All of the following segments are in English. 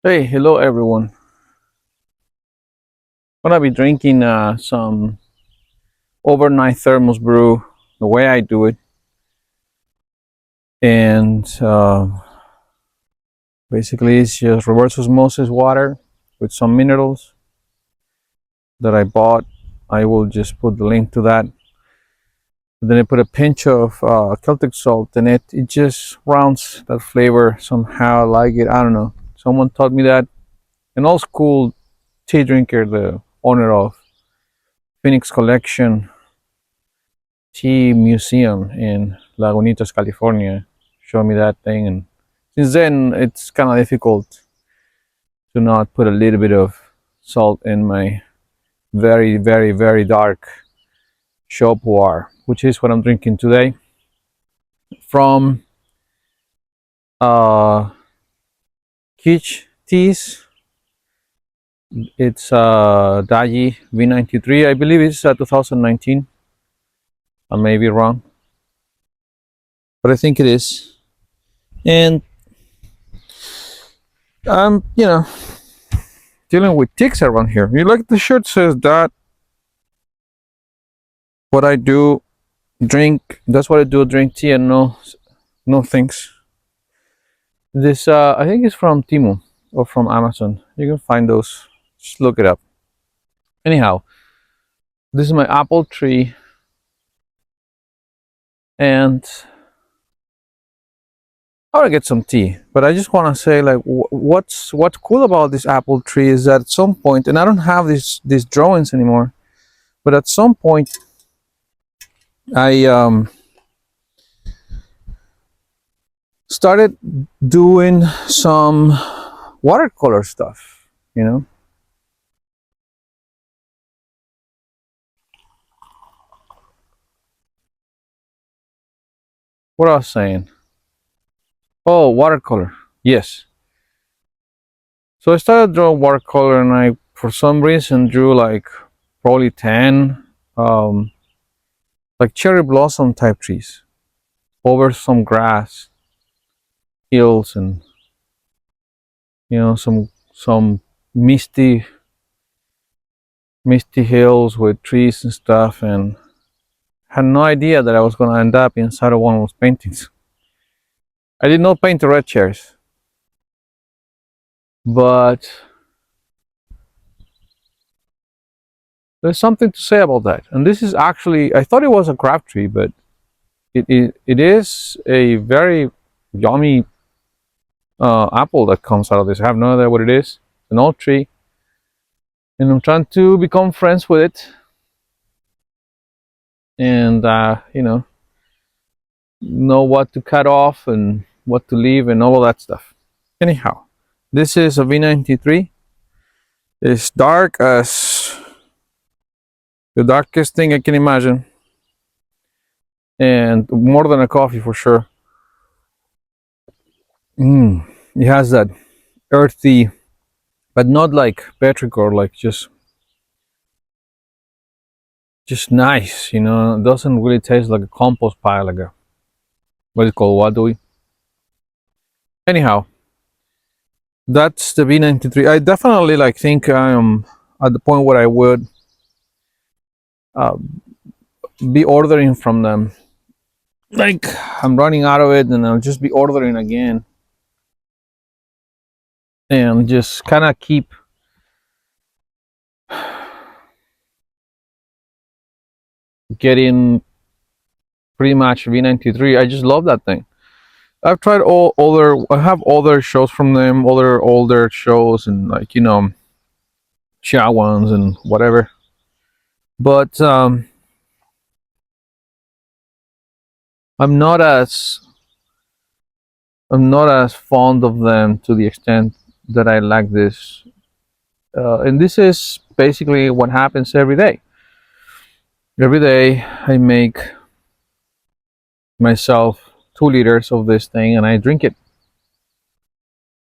Hey, hello everyone. Gonna be drinking some overnight thermos brew the way I do it, and basically it's just reverse osmosis water with some minerals that I bought. I will just put the link to that. Then I put a pinch of Celtic salt in it. It just rounds that flavor somehow. I like it. I don't know. Someone taught me that. An old school tea drinker, the owner of Phoenix Collection Tea Museum in Lagunitas, California, showed me that thing, and since then it's kind of difficult to not put a little bit of salt in my very, very, very dark shou puerh, which is what I'm drinking today from uh, quicheteas. It's Dayi v93. I believe it's 2019. I may be wrong, but I think it is. And I'm dealing with ticks around here. You like the shirt says that what I do drink. That's what I do. Drink tea and no things. This I think it's from Timu or from Amazon. You can find those. Just look it up. Anyhow, this is my apple tree, and I want to get some tea. But I just want to say, like, what's cool about this apple tree is that at some point, and I don't have these drawings anymore. But at some point, I started doing some watercolor stuff. You know, what I was saying. Oh, watercolor. Yes. So I started drawing watercolor, and I, for some reason, drew like probably 10, um, like cherry blossom type trees over some grass, hills, and some misty, misty hills with trees and stuff, and had no idea that I was gonna end up inside of one of those paintings. I did not paint the red chairs, but there's something to say about that. And this is actually, I thought it was a crab tree, but it is a very yummy apple that comes out of this. I have no idea what it is. It's an old tree, and I'm trying to become friends with it, and know what to cut off and what to leave and all of that stuff. Anyhow, this is a V93. It's dark as the darkest thing I can imagine, and more than a coffee for sure. It has that earthy, but not like petrichor, like just nice. It doesn't really taste like a compost pile, like a what is it called, wadui. Anyhow, that's the V93. I definitely like think I am at the point where I would uh, be ordering from them. Like I'm running out of it, and I'll just be ordering again, and just kind of keep getting pretty much V93. I just love that thing. I've tried all other. I have other shows from them, other older shows, and like Chia ones and whatever. But I'm not as I'm not as fond of them to the extent that I like this. And this is basically what happens every day. Every day I make myself 2 liters of this thing, and I drink it.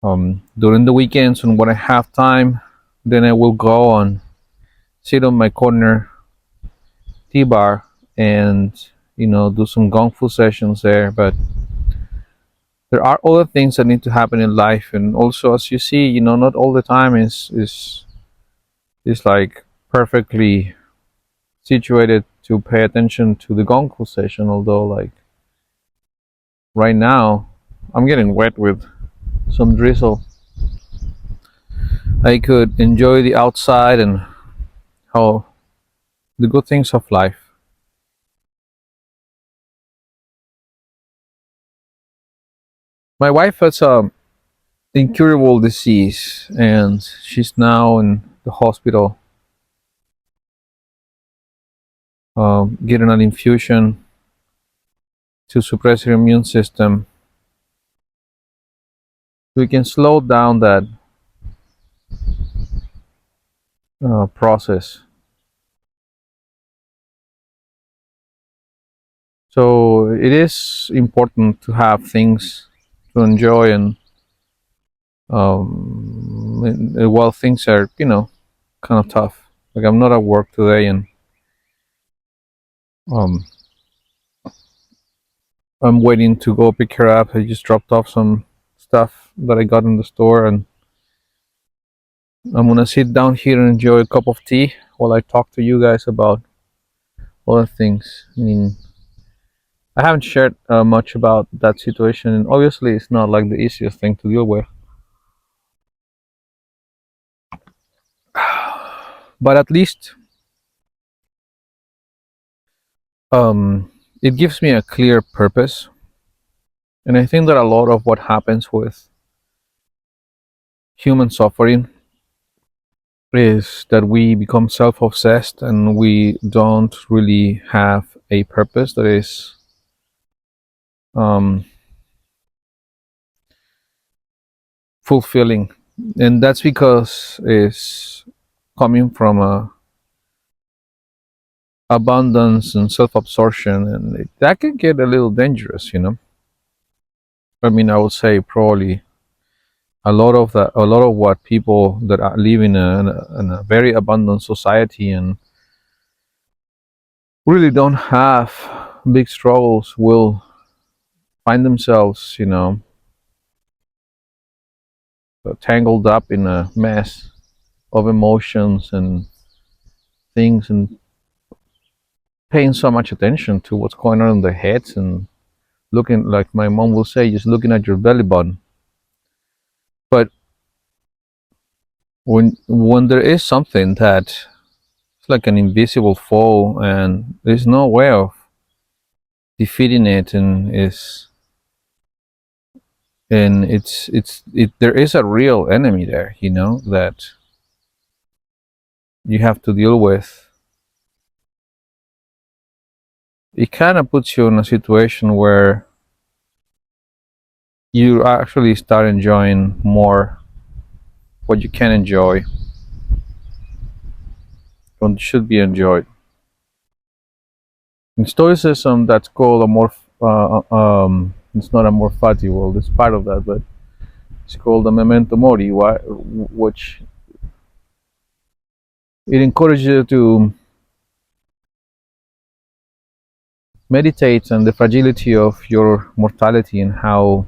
During the weekends, and when I have time, then I will go and sit on my corner tea bar and do some kung fu sessions there. But there are other things that need to happen in life, and also, as you see, not all the time is like perfectly situated to pay attention to the gonku session. Although, like right now, I'm getting wet with some drizzle. I could enjoy the outside and how the good things of life. My wife has a incurable disease, and she's now in the hospital, getting an infusion to suppress her immune system. We can slow down that process. So it is important to have things to enjoy, and while things are, kind of tough. Like I'm not at work today, and um, I'm waiting to go pick her up. I just dropped off some stuff that I got in the store, and I'm gonna sit down here and enjoy a cup of tea while I talk to you guys about other things. I mean, I haven't shared much about that situation, and obviously, it's not like the easiest thing to deal with. But at least um, it gives me a clear purpose, and I think that a lot of what happens with human suffering is that we become self-obsessed and we don't really have a purpose that is um, fulfilling, and that's because it's coming from a abundance and self-absorption, and that can get a little dangerous. I mean, I would say probably a lot of what people that are live in a very abundant society and really don't have big struggles will find themselves, tangled up in a mess of emotions and things, and paying so much attention to what's going on in their heads, and looking, like my mom will say, just looking at your belly button. But when there is something that it's like an invisible foe, and there's no way of defeating it, and there is a real enemy there, that you have to deal with. It kind of puts you in a situation where you actually start enjoying more what you can enjoy, what should be enjoyed. In Stoicism, that's called a more, it's not a more fati world, it's part of that, but it's called a memento mori, which it encourages you to meditate on the fragility of your mortality and how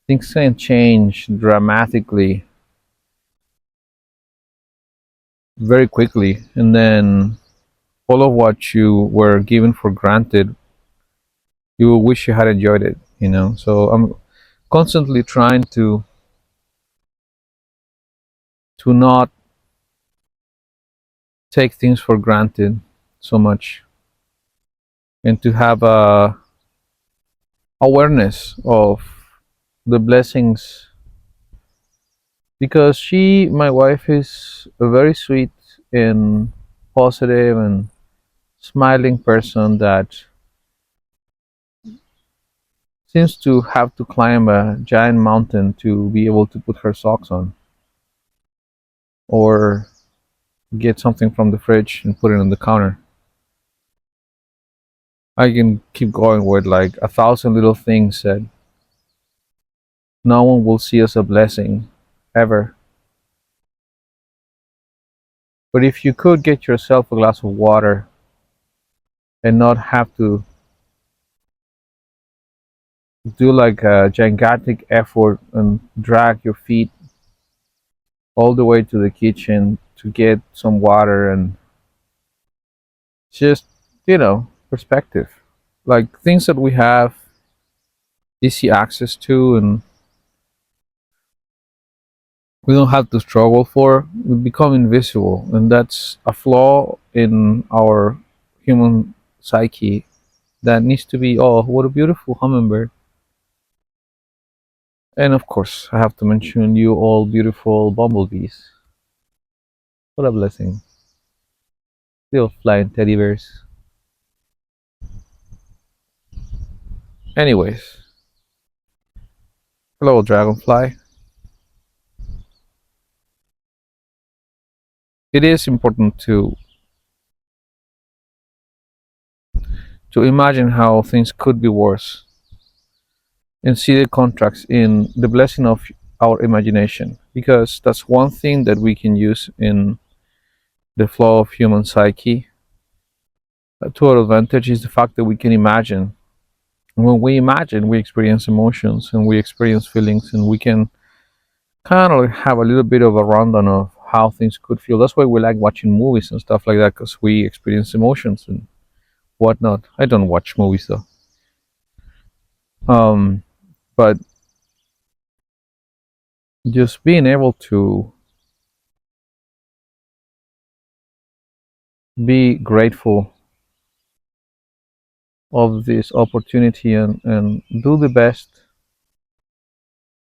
things can change dramatically very quickly, and then all of what you were given for granted, you will wish you had enjoyed it. So I'm constantly trying to not take things for granted so much, and to have a awareness of the blessings, because my wife is a very sweet and positive and smiling person that seems to have to climb a giant mountain to be able to put her socks on, or get something from the fridge and put it on the counter. I can keep going with like a thousand little things that no one will see as a blessing ever. But if you could get yourself a glass of water and not have to do like a gigantic effort and drag your feet all the way to the kitchen to get some water, and just, perspective. Like things that we have easy access to and we don't have to struggle for, we become invisible, and that's a flaw in our human psyche that needs to be, oh, what a beautiful hummingbird. And of course, I have to mention you all beautiful bumblebees. What a blessing. Little flying teddy bears. Anyways, hello, dragonfly. It is important to imagine how things could be worse and see the contracts in the blessing of our imagination, because that's one thing that we can use in the flow of human psyche to our advantage, is the fact that we can imagine. When we imagine, we experience emotions and we experience feelings, and we can kind of have a little bit of a rundown of how things could feel. That's why we like watching movies and stuff like that, because we experience emotions and whatnot. I don't watch movies though. But just being able to be grateful of this opportunity, and do the best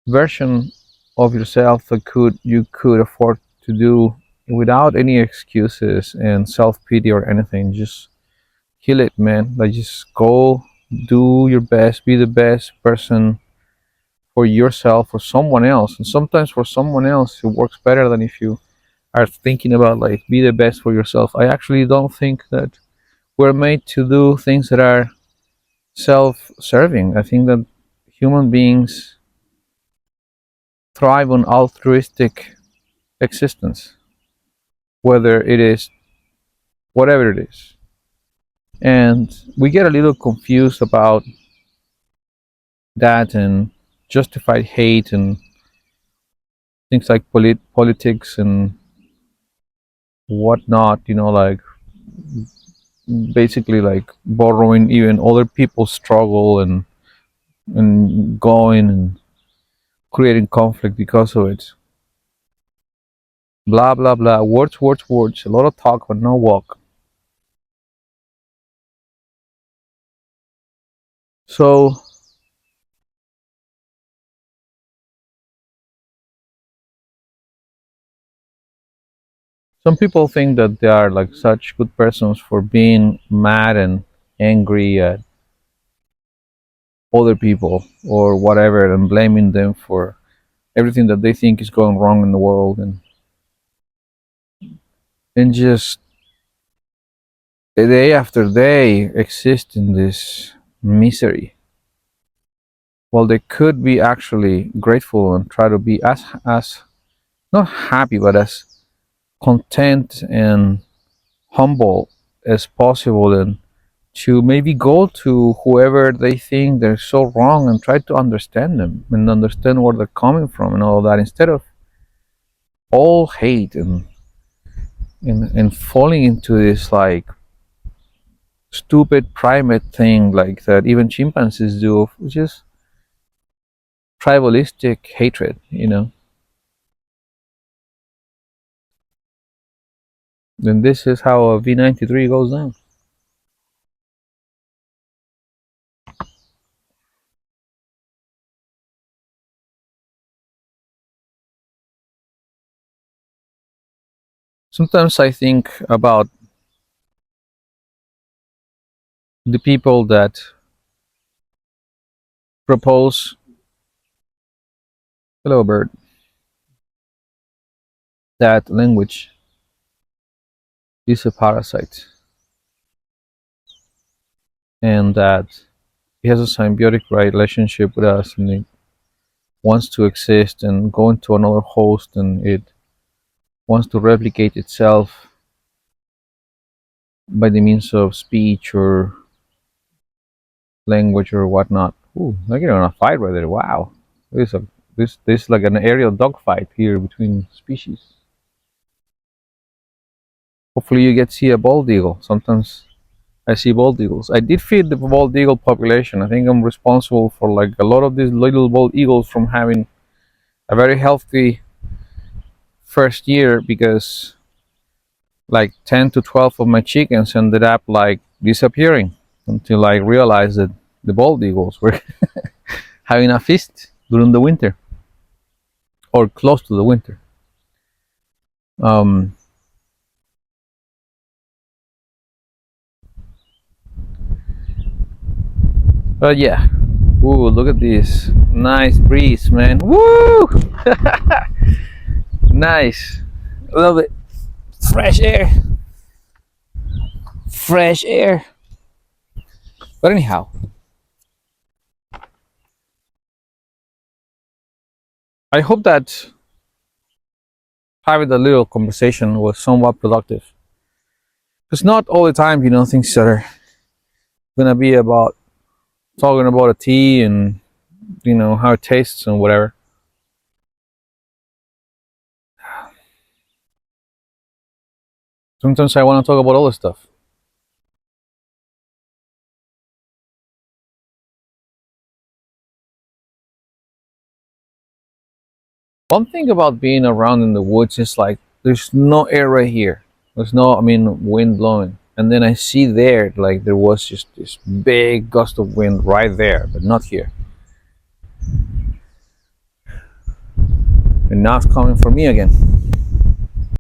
version of yourself that you could afford to do without any excuses and self-pity or anything. Just kill it, man. Like, just go do your best, be the best person for yourself or someone else. And sometimes for someone else it works better than if you are thinking about, like, be the best for yourself. I actually don't think that we're made to do things that are self-serving. I think that human beings thrive on altruistic existence, whether it is whatever it is. And we get a little confused about that and justified hate and things like politics and whatnot, like basically like borrowing even other people's struggle and going and creating conflict because of it. Blah blah blah. Words, words, words. A lot of talk but no walk. So some people think that they are like such good persons for being mad and angry at other people or whatever, and blaming them for everything that they think is going wrong in the world, and just day after day exist in this misery. Well, they could be actually grateful and try to be as not happy but as content and humble as possible, and to maybe go to whoever they think they're so wrong and try to understand them and understand where they're coming from and all that, instead of all hate and falling into this like stupid primate thing like that even chimpanzees do, which is tribalistic hatred. Then this is how a V93 goes down. Sometimes I think about the people that propose, hello bird, that language is a parasite and that it has a symbiotic relationship with us, and it wants to exist and go into another host, and it wants to replicate itself by the means of speech or language or whatnot. Ooh, they're getting on a fight right there. Wow. This is like an aerial dogfight here between species. Hopefully you get to see a bald eagle. Sometimes I see bald eagles. I did feed the bald eagle population. I think I'm responsible for like a lot of these little bald eagles from having a very healthy first year, because like 10 to 12 of my chickens ended up like disappearing until I realized that the bald eagles were having a feast during the winter or close to the winter. Um, but yeah, ooh, look at this nice breeze, man. Woo! Nice. A little bit fresh air. Fresh air. But anyhow, I hope that having a little conversation was somewhat productive. Because not all the time, things that are gonna be about talking about a tea and how it tastes and whatever. Sometimes I want to talk about other stuff. One thing about being around in the woods is like there's no air right here. There's no, wind blowing. And then I see there, like there was just this big gust of wind right there, but not here. And now it's coming for me again.